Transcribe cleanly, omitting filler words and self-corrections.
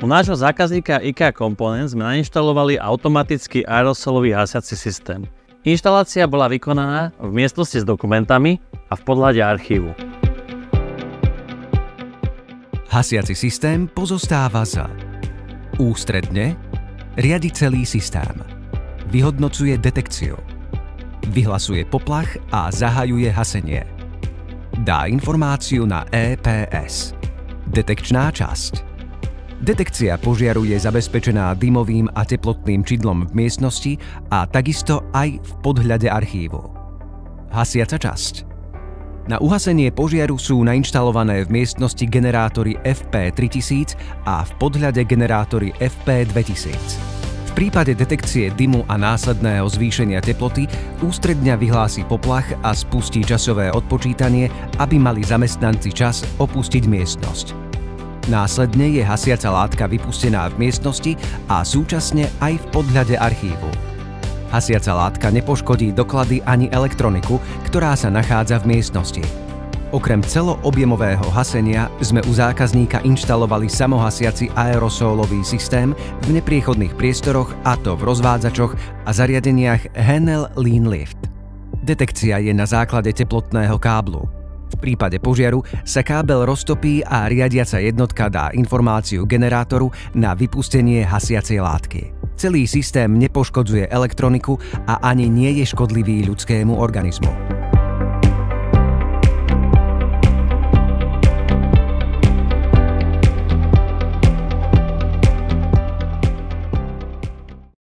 U nášho zákazníka IKEA Components sme nainštalovali automatický aerosolový hasiaci systém. Inštalácia bola vykonaná v miestnosti s dokumentami a v podhľade archívu. Hasiaci systém pozostáva z ústredne riadi celý systém, vyhodnocuje detekciu, vyhlasuje poplach a zahajuje hasenie, dá informáciu na EPS, detekčná časť. Detekcia požiaru je zabezpečená dymovým a teplotným čidlom v miestnosti a takisto aj v podhľade archívu. Hasiaca časť. Na uhasenie požiaru sú nainštalované v miestnosti generátory FP3000 a v podhľade generátory FP2000. V prípade detekcie dymu a následného zvýšenia teploty ústredňa vyhlási poplach a spustí časové odpočítanie, aby mali zamestnanci čas opustiť miestnosť. Následne je hasiaca látka vypustená v miestnosti a súčasne aj v podhľade archívu. Hasiaca látka nepoškodí doklady ani elektroniku, ktorá sa nachádza v miestnosti. Okrem celoobjemového hasenia sme u zákazníka inštalovali samohasiaci aerosolový systém v nepriechodných priestoroch, a to v rozvádzačoch a zariadeniach Henel Lean Lift. Detekcia je na základe teplotného káblu. V prípade požiaru sa kábel roztopí a riadiaca jednotka dá informáciu generátoru na vypustenie hasiacej látky. Celý systém nepoškodzuje elektroniku a ani nie je škodlivý ľudskému organizmu.